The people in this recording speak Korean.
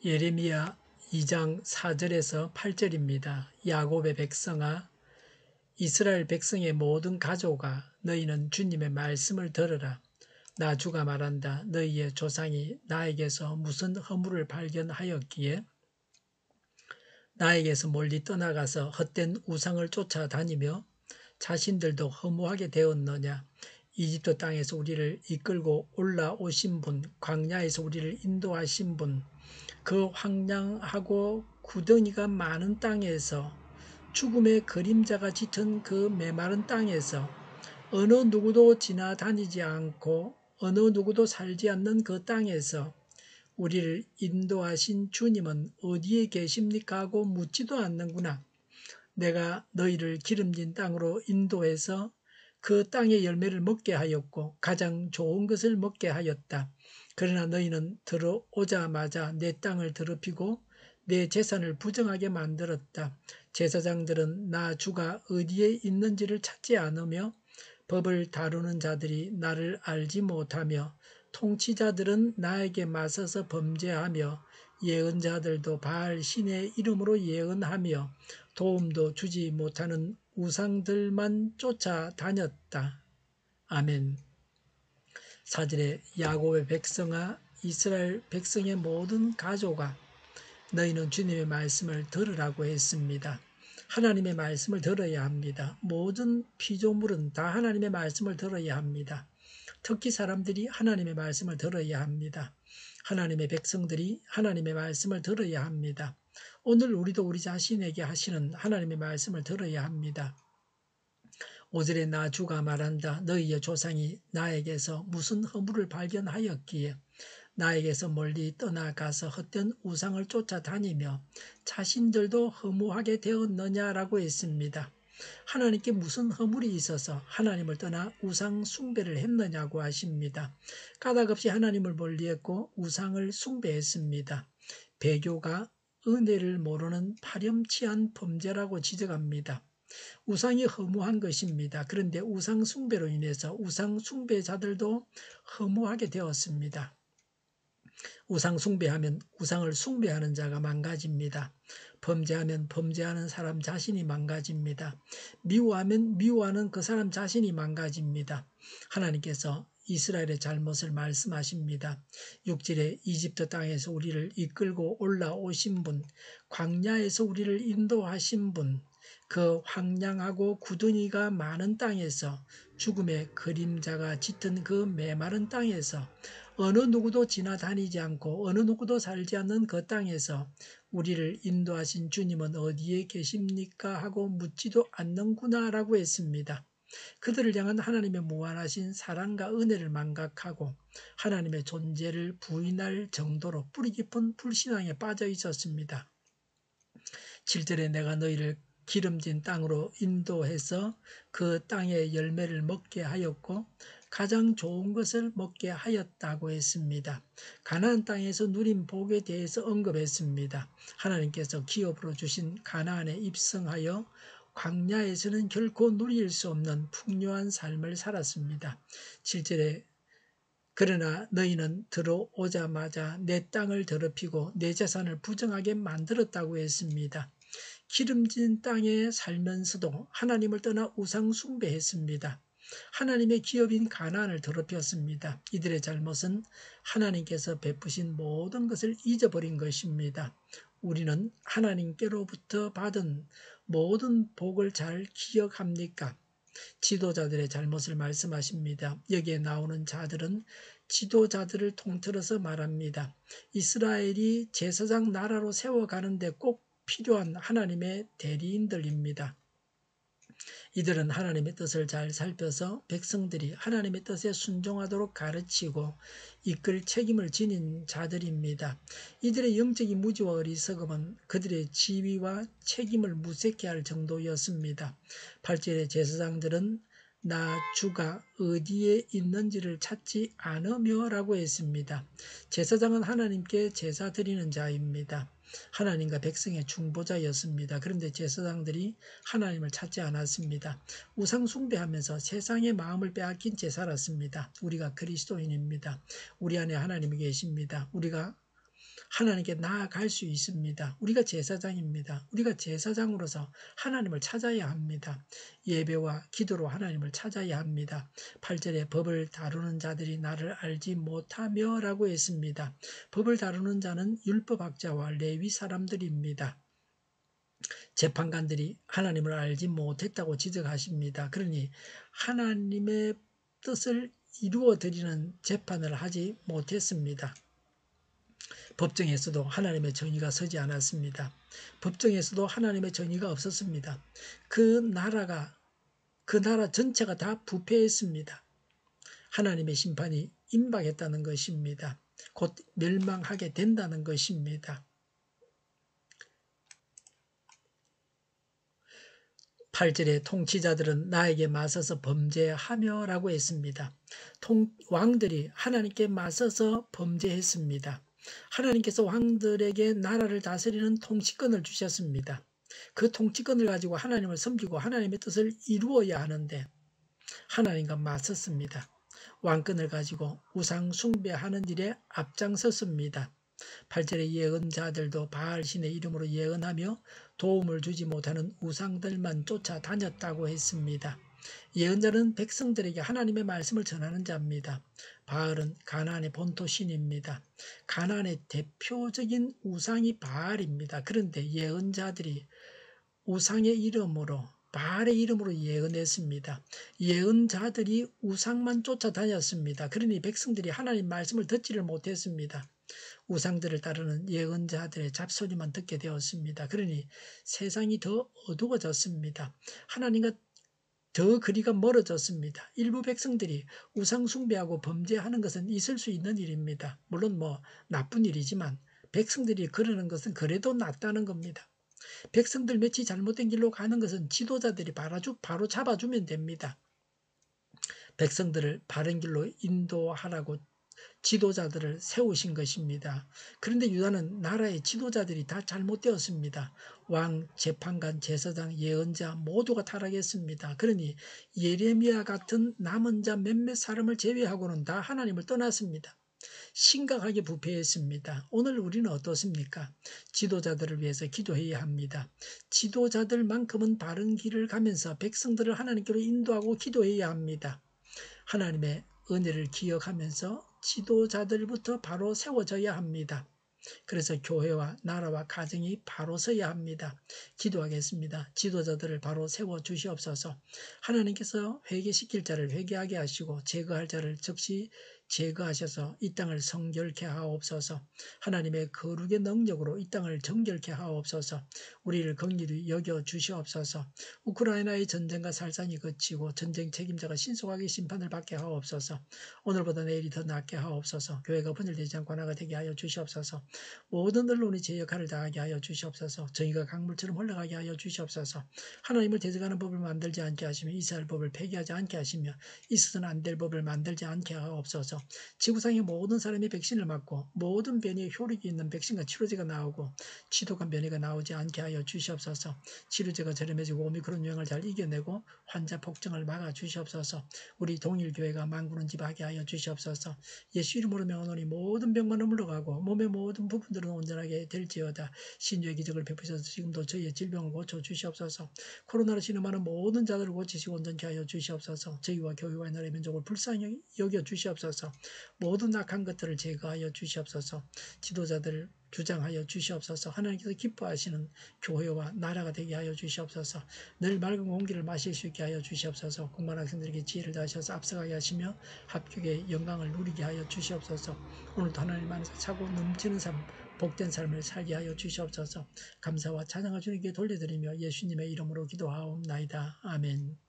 예레미야 2장 4절에서 8절입니다. 야곱의 백성아, 이스라엘 백성의 모든 가족아, 너희는 주님의 말씀을 들으라. 나 주가 말한다. 너희의 조상이 나에게서 무슨 허물을 발견하였기에 나에게서 멀리 떠나가서 헛된 우상을 쫓아다니며 자신들도 허무하게 되었느냐. 이집트 땅에서 우리를 이끌고 올라오신 분, 광야에서 우리를 인도하신 분, 그 황량하고 구덩이가 많은 땅에서, 죽음의 그림자가 짙은 그 메마른 땅에서, 어느 누구도 지나다니지 않고 어느 누구도 살지 않는 그 땅에서 우리를 인도하신 주님은 어디에 계십니까 하고 묻지도 않는구나. 내가 너희를 기름진 땅으로 인도해서 그 땅의 열매를 먹게 하였고 가장 좋은 것을 먹게 하였다. 그러나 너희는 들어오자마자 내 땅을 더럽히고 내 재산을 부정하게 만들었다. 제사장들은 나 주가 어디에 있는지를 찾지 않으며 법을 다루는 자들이 나를 알지 못하며 통치자들은 나에게 맞서서 범죄하며 예언자들도 바알 신의 이름으로 예언하며 도움도 주지 못하는 우상들만 쫓아다녔다. 아멘. 4절에 야곱의 백성아, 이스라엘 백성의 모든 가족아, 너희는 주님의 말씀을 들으라고 했습니다. 하나님의 말씀을 들어야 합니다. 모든 피조물은 다 하나님의 말씀을 들어야 합니다. 특히 사람들이 하나님의 말씀을 들어야 합니다. 하나님의 백성들이 하나님의 말씀을 들어야 합니다. 오늘 우리도 우리 자신에게 하시는 하나님의 말씀을 들어야 합니다. 5절에 나 주가 말한다. 너희의 조상이 나에게서 무슨 허물을 발견하였기에 나에게서 멀리 떠나가서 헛된 우상을 쫓아다니며 자신들도 허무하게 되었느냐라고 했습니다. 하나님께 무슨 허물이 있어서 하나님을 떠나 우상 숭배를 했느냐고 하십니다. 까닭없이 하나님을 멀리했고 우상을 숭배했습니다. 배교가 은혜를 모르는 파렴치한 범죄라고 지적합니다. 우상이 허무한 것입니다. 그런데 우상 숭배로 인해서 우상 숭배자들도 허무하게 되었습니다. 우상 숭배하면 우상을 숭배하는 자가 망가집니다. 범죄하면 범죄하는 사람 자신이 망가집니다. 미워하면 미워하는 그 사람 자신이 망가집니다. 하나님께서 이스라엘의 잘못을 말씀하십니다. 6절에 이집트 땅에서 우리를 이끌고 올라오신 분, 광야에서 우리를 인도하신 분, 그 황량하고 구덩이가 많은 땅에서, 죽음의 그림자가 짙은 그 메마른 땅에서, 어느 누구도 지나다니지 않고 어느 누구도 살지 않는 그 땅에서 우리를 인도하신 주님은 어디에 계십니까 하고 묻지도 않는구나 라고 했습니다. 그들을 향한 하나님의 무한하신 사랑과 은혜를 망각하고 하나님의 존재를 부인할 정도로 뿌리 깊은 불신앙에 빠져 있었습니다. 7절에 내가 너희를 기름진 땅으로 인도해서 그 땅의 열매를 먹게 하였고 가장 좋은 것을 먹게 하였다고 했습니다. 가나안 땅에서 누린 복에 대해서 언급했습니다. 하나님께서 기업으로 주신 가나안에 입성하여 광야에서는 결코 누릴 수 없는 풍요한 삶을 살았습니다. 7절에 그러나 너희는 들어오자마자 내 땅을 더럽히고 내 재산을 부정하게 만들었다고 했습니다. 기름진 땅에 살면서도 하나님을 떠나 우상 숭배했습니다. 하나님의 기업인 가나안을 더럽혔습니다. 이들의 잘못은 하나님께서 베푸신 모든 것을 잊어버린 것입니다. 우리는 하나님께로부터 받은 모든 복을 잘 기억합니까? 지도자들의 잘못을 말씀하십니다. 여기에 나오는 자들은 지도자들을 통틀어서 말합니다. 이스라엘이 제사장 나라로 세워가는데 꼭 필요한 하나님의 대리인들입니다. 이들은 하나님의 뜻을 잘 살펴서 백성들이 하나님의 뜻에 순종하도록 가르치고 이끌 책임을 지닌 자들입니다. 이들의 영적인 무지와 어리석음은 그들의 지위와 책임을 무색해 할 정도였습니다. 8절의 제사장들은 나 주가 어디에 있는지를 찾지 않으며 라고 했습니다. 제사장은 하나님께 제사 드리는 자입니다. 하나님과 백성의 중보자였습니다. 그런데 제사장들이 하나님을 찾지 않았습니다. 우상 숭배하면서 세상의 마음을 빼앗긴 채 살았습니다. 우리가 그리스도인입니다. 우리 안에 하나님이 계십니다. 우리가 하나님께 나아갈 수 있습니다. 우리가 제사장입니다. 우리가 제사장으로서 하나님을 찾아야 합니다. 예배와 기도로 하나님을 찾아야 합니다. 8절에 법을 다루는 자들이 나를 알지 못하며 라고 했습니다. 법을 다루는 자는 율법학자와 레위 사람들입니다. 재판관들이 하나님을 알지 못했다고 지적하십니다. 그러니 하나님의 뜻을 이루어 드리는 재판을 하지 못했습니다. 법정에서도 하나님의 정의가 서지 않았습니다. 법정에서도 하나님의 정의가 없었습니다. 그 나라 전체가 다 부패했습니다. 하나님의 심판이 임박했다는 것입니다. 곧 멸망하게 된다는 것입니다. 8절에 통치자들은 나에게 맞서서 범죄하며 라고 했습니다. 왕들이 하나님께 맞서서 범죄했습니다. 하나님께서 왕들에게 나라를 다스리는 통치권을 주셨습니다. 그 통치권을 가지고 하나님을 섬기고 하나님의 뜻을 이루어야 하는데 하나님과 맞섰습니다. 왕권을 가지고 우상 숭배하는 일에 앞장섰습니다. 8절의 예언자들도 바알신의 이름으로 예언하며 도움을 주지 못하는 우상들만 쫓아다녔다고 했습니다. 예언자는 백성들에게 하나님의 말씀을 전하는 자입니다. 바알은 가나안의 본토신입니다. 가나안의 대표적인 우상이 바알입니다. 그런데 예언자들이 우상의 이름으로 바알의 이름으로 예언했습니다. 예언자들이 우상만 쫓아다녔습니다. 그러니 백성들이 하나님 말씀을 듣지를 못했습니다. 우상들을 따르는 예언자들의 잡소리만 듣게 되었습니다. 그러니 세상이 더 어두워졌습니다. 하나님과 더 거리가 멀어졌습니다. 일부 백성들이 우상 숭배하고 범죄하는 것은 있을 수 있는 일입니다. 물론 나쁜 일이지만 백성들이 그러는 것은 그래도 낫다는 겁니다. 백성들 몇이 잘못된 길로 가는 것은 지도자들이 바로 잡아주면 됩니다. 백성들을 바른 길로 인도하라고 지도자들을 세우신 것입니다. 그런데 유다는 나라의 지도자들이 다 잘못되었습니다. 왕, 재판관, 제사장, 예언자 모두가 타락했습니다. 그러니 예레미야 같은 남은 자 몇몇 사람을 제외하고는 다 하나님을 떠났습니다. 심각하게 부패했습니다. 오늘 우리는 어떻습니까? 지도자들을 위해서 기도해야 합니다. 지도자들만큼은 바른 길을 가면서 백성들을 하나님께로 인도하고 기도해야 합니다. 하나님의 은혜를 기억하면서 지도자들부터 바로 세워져야 합니다. 그래서 교회와 나라와 가정이 바로 서야 합니다. 기도하겠습니다. 지도자들을 바로 세워주시옵소서. 하나님께서 회개시킬 자를 회개하게 하시고 제거할 자를 즉시 제거하셔서 이 땅을 성결케 하옵소서. 하나님의 거룩의 능력으로 이 땅을 정결케 하옵소서. 우리를 긍휼히 여겨 주시옵소서. 우크라이나의 전쟁과 살산이 그치고 전쟁 책임자가 신속하게 심판을 받게 하옵소서. 오늘보다 내일이 더 낫게 하옵소서. 교회가 분열되지 않고 하나가 되게 하여 주시옵소서. 모든 언론이 제 역할을 다하게 하여 주시옵소서. 정의가 강물처럼 흘러가게 하여 주시옵소서. 하나님을 대적하는 법을 만들지 않게 하시며 이스라엘 법을 폐기하지 않게 하시며 있어서는 안 될 법을 만들지 않게 하옵소서. 지구상의 모든 사람이 백신을 맞고 모든 변이에 효력이 있는 백신과 치료제가 나오고 지독한 변이가 나오지 않게 하여 주시옵소서. 치료제가 저렴해지고 오미크론 유행을 잘 이겨내고 환자 폭증을 막아 주시옵소서. 우리 동일교회가 만군을 지배하게 하여 주시옵소서. 예수 이름으로 명하노니 모든 병만은 물러가고 몸의 모든 부분들은 온전하게 될지어다. 신유의 기적을 베푸셔서 지금도 저희의 질병을 고쳐 주시옵소서. 코로나로 신음하는 모든 자들을 고치시고 온전케 하여 주시옵소서. 저희와 교회와 나라의 민족을 불쌍히 여겨 주시옵소서. 모든 악한 것들을 제거하여 주시옵소서. 지도자들을 주장하여 주시옵소서. 하나님께서 기뻐하시는 교회와 나라가 되게 하여 주시옵소서. 늘 맑은 공기를 마실 수 있게 하여 주시옵소서. 공부한 학생들에게 지혜를 다하셔서 앞서가게 하시며 합격의 영광을 누리게 하여 주시옵소서. 오늘도 하나님 안에서 차고 넘치는 삶, 복된 삶을 살게 하여 주시옵소서. 감사와 찬양을 주님께 돌려드리며 예수님의 이름으로 기도하옵나이다. 아멘.